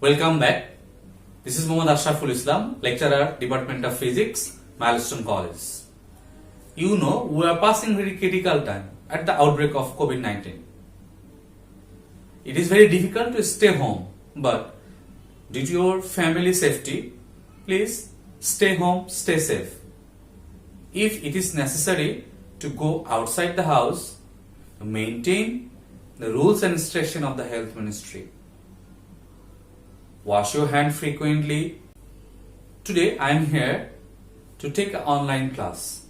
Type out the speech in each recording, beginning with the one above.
Welcome back. This is Mohammad Ashraful Islam, lecturer, Department of Physics, Milestone College. You know, we are passing very critical time at the outbreak of COVID-19. It is very difficult to stay home, but due to your family safety, please stay home, stay safe. If it is necessary to go outside the house, maintain the rules and instruction of the health ministry. Wash your hand frequently. Today I am here to take an online class.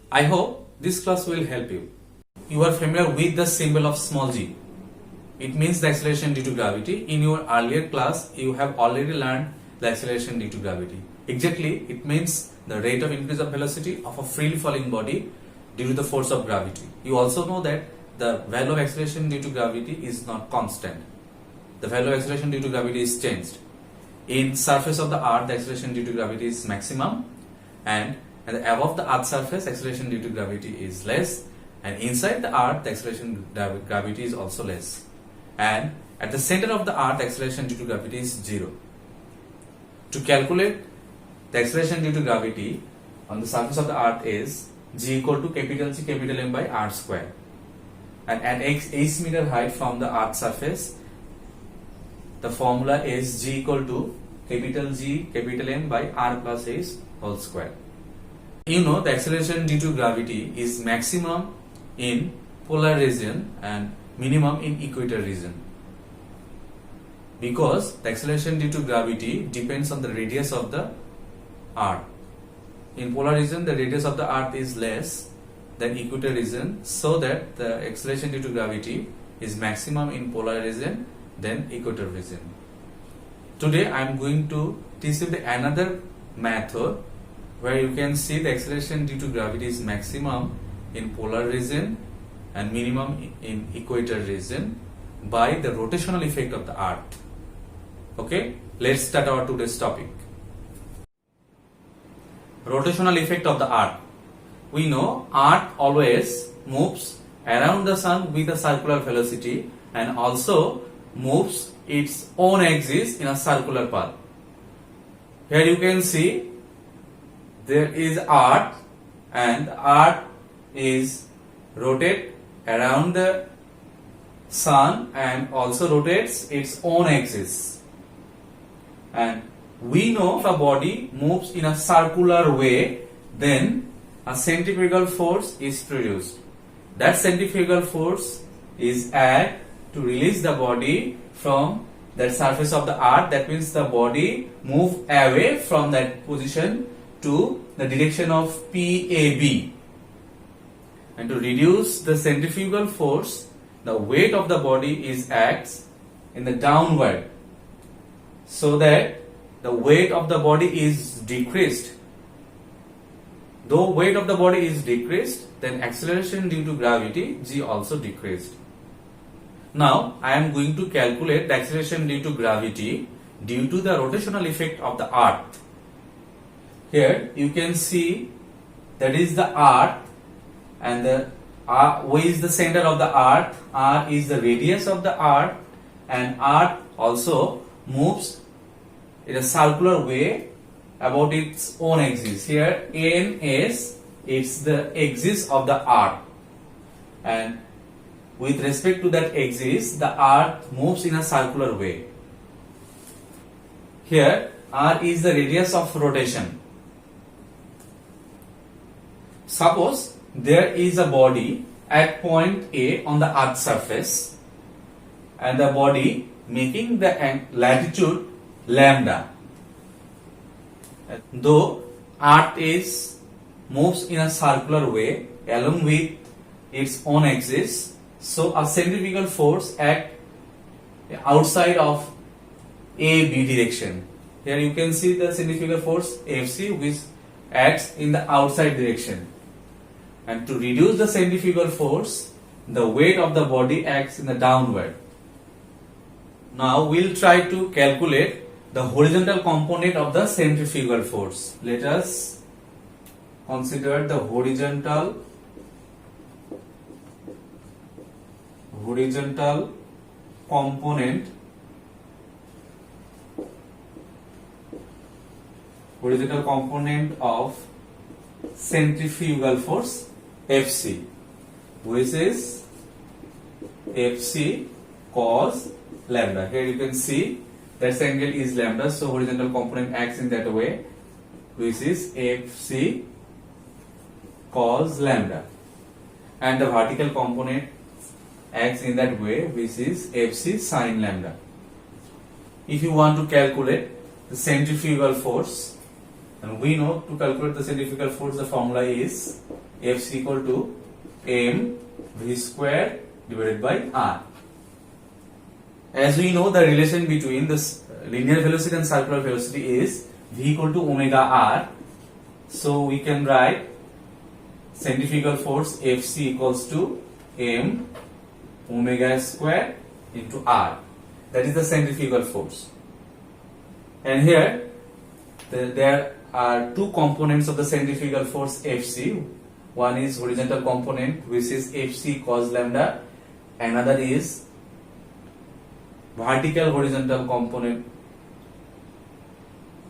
I hope this class will help you. You are familiar with the symbol of small g. It means the acceleration due to gravity. In your earlier class, you have already learned the acceleration due to gravity. Exactly, it means the rate of increase of velocity of a freely falling body due to the force of gravity. You also know that the value of acceleration due to gravity is not constant. The value of acceleration due to gravity is changed. In surface of the earth, the acceleration due to gravity is maximum, and above the earth surface, acceleration due to gravity is less, and inside the earth, the acceleration gravity is also less. And at the center of the earth, the acceleration due to gravity is 0. To calculate the acceleration due to gravity on the surface of the earth is g equal to capital G capital M by r square. And at h meter height from the earth surface, the formula is g equal to capital G capital M by r plus h whole square. You know the acceleration due to gravity is maximum in polar region and minimum in equator region, because the acceleration due to gravity depends on the radius of the earth. In polar region, the radius of the earth is less than equator region, so that the acceleration due to gravity is maximum in polar region than equator region. Today I am going to teach you another method where you can see the acceleration due to gravity is maximum in polar region and minimum in equator region by the rotational effect of the earth. Okay, let's start our today's topic. Rotational effect of the earth. We know earth always moves around the sun with a circular velocity and also moves its own axis in a circular path. Here you can see there is earth, and the earth is rotate around the sun and also rotates its own axis. And we know if a body moves in a circular way, then a centrifugal force is produced. That centrifugal force is act to release the body from the surface of the earth. That means the body move away from that position to the direction of PAB. And to reduce the centrifugal force, the weight of the body is acts in the downward, so that the weight of the body is decreased. Though weight of the body is decreased, then acceleration due to gravity g also decreased. Now I am going to calculate the acceleration due to gravity due to the rotational effect of the earth. Here you can see that is the earth, and the V is the center of the earth, r is the radius of the earth, and earth also moves in a circular way about its own axis. Here n is it's the axis of the earth, and with respect to that axis, the earth moves in a circular way. Here r is the radius of rotation. Suppose there is a body at point A on the earth surface, and the body making the latitude lambda. Though earth moves in a circular way along with its own axis, so a centrifugal force acts outside of AB direction. Here you can see the centrifugal force FC, which acts in the outside direction. And to reduce the centrifugal force, the weight of the body acts in the downward. Now we'll try to calculate the horizontal component of the centrifugal force. Let us consider the horizontal component horizontal component of centrifugal force Fc, which is Fc cos lambda. Here you can see that angle is lambda, so horizontal component acts in that way, which is Fc cos lambda, and the vertical component acts in that way, which is Fc sin lambda. If you want to calculate the centrifugal force, and we know to calculate the centrifugal force, the formula is Fc equal to m v square divided by r. As we know, the relation between this linear velocity and circular velocity is v equal to omega r. So we can write centrifugal force Fc equals to m omega square into r. That is the centrifugal force. And here there are two components of the centrifugal force Fc. One is horizontal component, which is Fc cos lambda. Another is vertical horizontal component.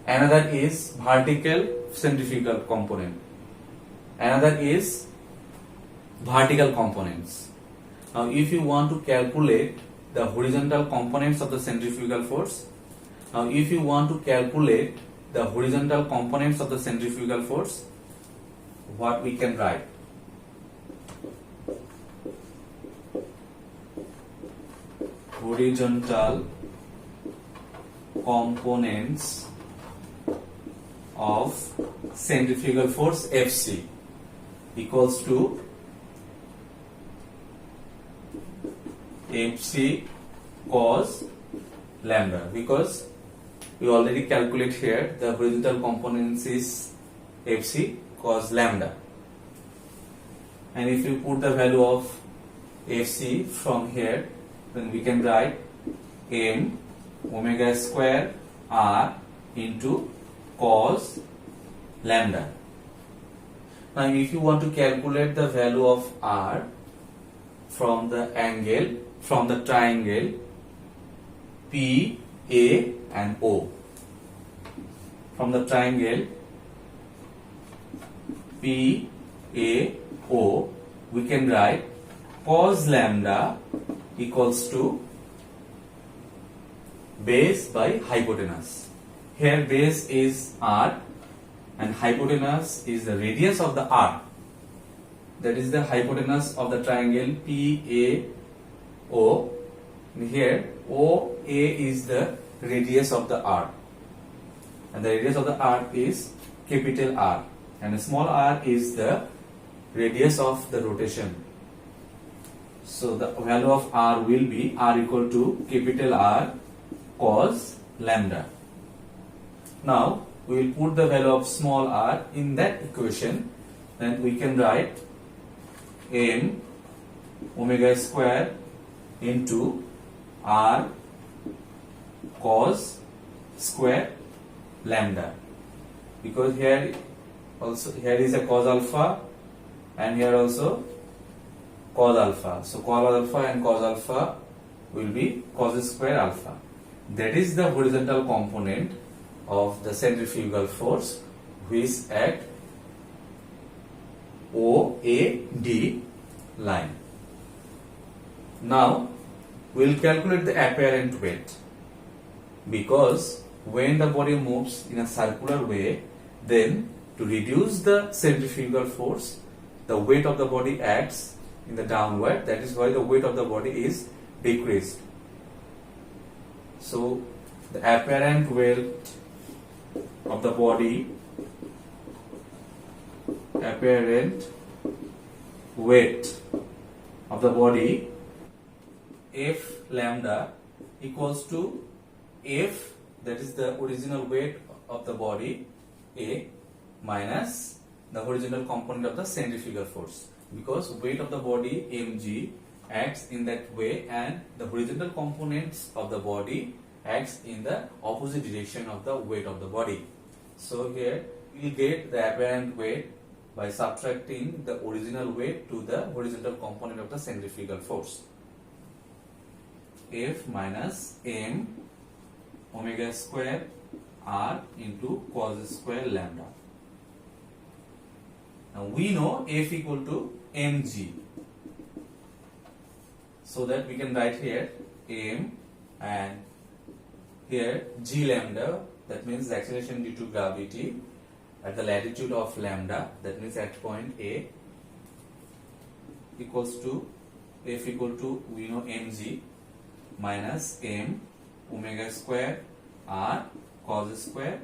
Another is vertical centrifugal component. Another is vertical components. Now, if you want to calculate the horizontal components of the centrifugal force, what we can write? Horizontal components of centrifugal force Fc equals to Fc cos lambda, because we already calculate here the horizontal components is Fc cos lambda, and if you put the value of Fc from here, then we can write m omega square r into cos lambda. Now, if you want to calculate the value of r from the triangle P, A and O, from the triangle P, A, O, we can write cos lambda equals to base by hypotenuse. Here base is r and hypotenuse is the radius of the arc. That is the hypotenuse of the triangle PAO. Here OA is the radius of the arc, and the radius of the arc is capital R, and the small r is the radius of the rotation. So the value of r will be r equal to capital R cos lambda. Now we will put the value of small r in that equation, then we can write m omega square into r cos square lambda, because here is a cos alpha and here also cos alpha. So cos alpha and cos alpha will be cos square alpha. That is the horizontal component of the centrifugal force which at OAD line. Now we will calculate the apparent weight, because when the body moves in a circular way, then to reduce the centrifugal force, the weight of the body acts in the downward. That is why the weight of the body is decreased. So the apparent weight of the body, F lambda equals to F, that is the original weight of the body, A, minus the horizontal component of the centrifugal force, because weight of the body mg acts in that way and the horizontal components of the body acts in the opposite direction of the weight of the body. So here we will get the apparent weight by subtracting the original weight to the horizontal component of the centrifugal force. F minus m omega square r into cos square lambda. Now we know f equal to mg, so that we can write here m and here g lambda, that means the acceleration due to gravity at the latitude of lambda, that means at point A, equals to f equal to, we know, mg minus m omega square r cos square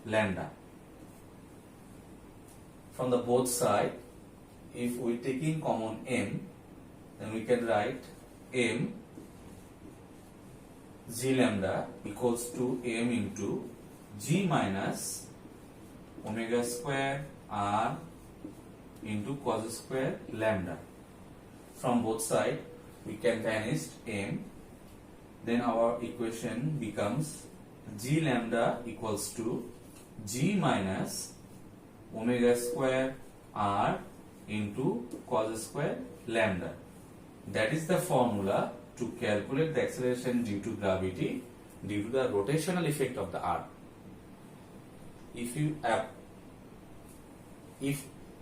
lambda. From the both side, if we take in common m, then we can write m g lambda equals to m into g minus omega square r into cos square lambda. From both sides we can vanish m, then our equation becomes g lambda equals to g minus omega square r into cos square lambda. That is the formula to calculate the acceleration due to gravity due to the rotational effect of the earth. If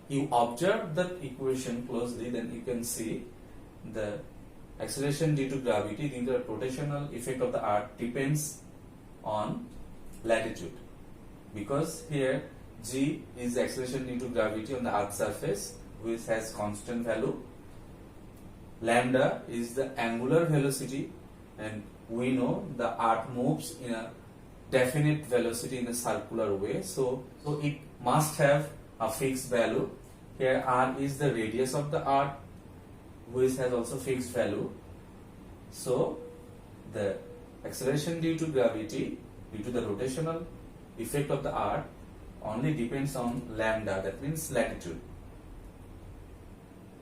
you observe that equation closely, then you can see the acceleration due to gravity due to the rotational effect of the earth depends on latitude, because here g is the acceleration due to gravity on the earth's surface, which has constant value. Lambda is the angular velocity, and we know the earth moves in a definite velocity in a circular way, so it must have a fixed value. Here r is the radius of the earth, which has also fixed value. So the acceleration due to gravity due to the rotational effect of the earth only depends on lambda, that means latitude.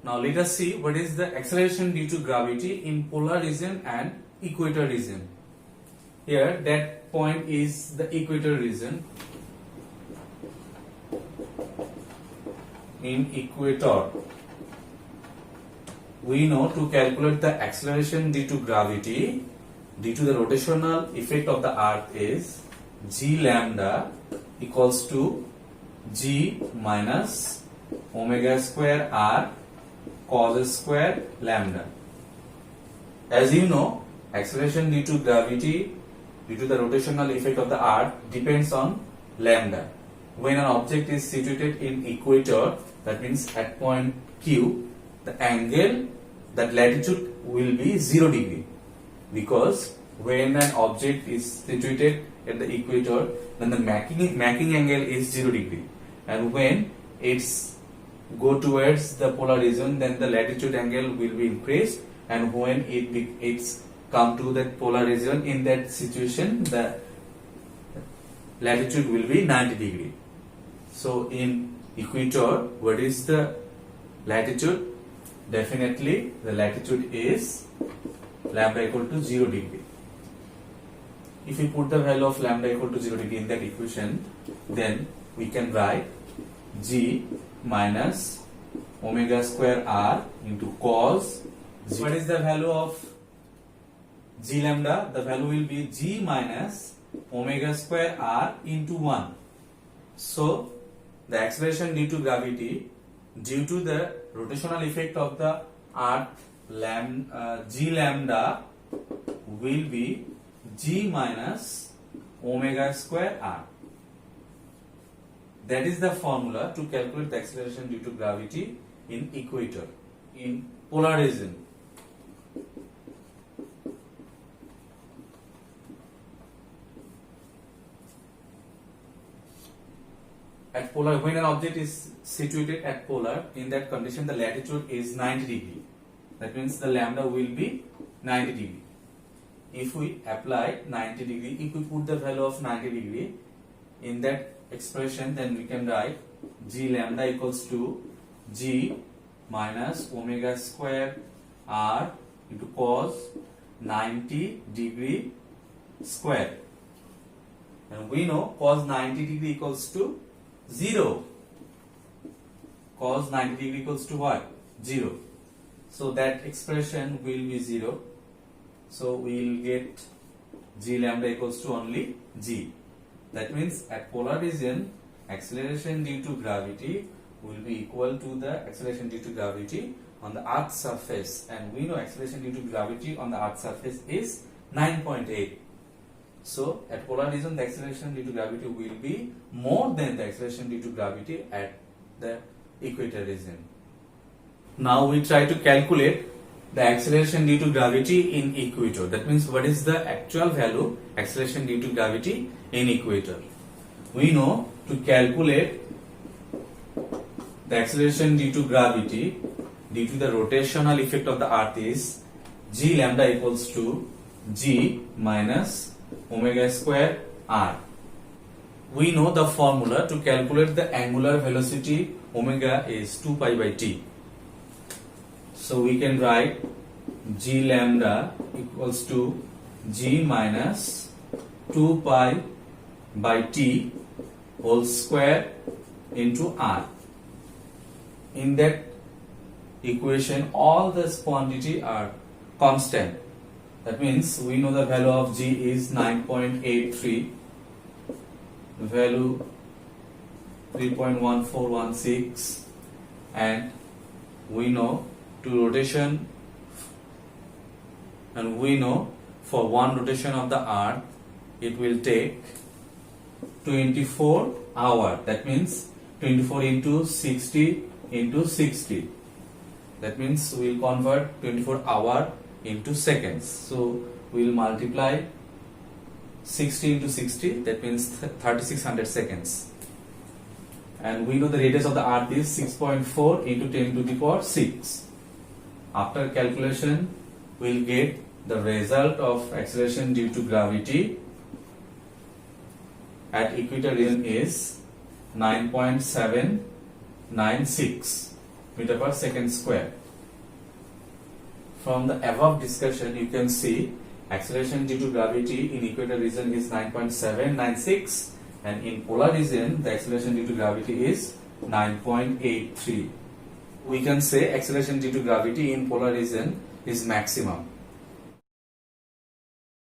Now let us see what is the acceleration due to gravity in polar region and equator region. Here that point is the equator region. In equator, we know to calculate the acceleration due to gravity due to the rotational effect of the earth is g lambda equals to g minus omega square r cos square lambda. As you know, acceleration due to gravity due to the rotational effect of the earth depends on lambda. When an object is situated in equator, that means at point Q, the angle, that latitude will be 0 degree, because when an object is situated at the equator, then the making angle is 0 degree, and when it's go towards the polar region, then the latitude angle will be increased, and when it's come to that polar region, in that situation the latitude will be 90 degree. So in equator, what is the latitude? Definitely the latitude is lambda equal to 0 degree. If we put the value of lambda equal to 0 degree in that equation, then we can write g minus omega square r into cos g. What is the value of g lambda? The value will be g minus omega square r into 1. So the acceleration due to gravity due to the rotational effect of the earth, g lambda will be g minus omega square r. That is the formula to calculate the acceleration due to gravity in equator, in polar region. At polar, when an object is situated at polar, in that condition the latitude is 90 degree. That means the lambda will be 90 degree. If we apply 90 degree, if we put the value of 90 degree in that expression, then we can write g lambda equals to g minus omega square r into cos 90 degree square. And we know cos 90 degree equals to 0. Cos 90 degree equals to what? 0. So that expression will be 0. So we will get g lambda equals to only g. That means at polar region, acceleration due to gravity will be equal to the acceleration due to gravity on the Earth's surface, and we know acceleration due to gravity on the Earth's surface is 9.8. So at polar region, the acceleration due to gravity will be more than the acceleration due to gravity at the equator region. Now we try to calculate the acceleration due to gravity in equator. That means what is the actual value acceleration due to gravity in equator. We know to calculate the acceleration due to gravity due to the rotational effect of the earth is g lambda equals to g minus omega square r. We know the formula to calculate the angular velocity omega is 2 pi by t. So we can write g lambda equals to g minus 2 pi by t whole square into r. In that equation, all this quantity are constant. That means we know the value of g is 9.83, value 3.1416, and we know to rotation, and we know for one rotation of the earth it will take 24 hours. That means 24 into 60 into 60. That means we will convert 24 hours into seconds. So we will multiply 60 into 60. That means 3600 seconds. And we know the radius of the earth is 6.4 into 10 to the power 6. After calculation, we will get the result of acceleration due to gravity at equator region is 9.796 meter per second square. From the above discussion, you can see acceleration due to gravity in equator region is 9.796, and in polar region the acceleration due to gravity is 9.83. We can say acceleration due to gravity in polar region is maximum.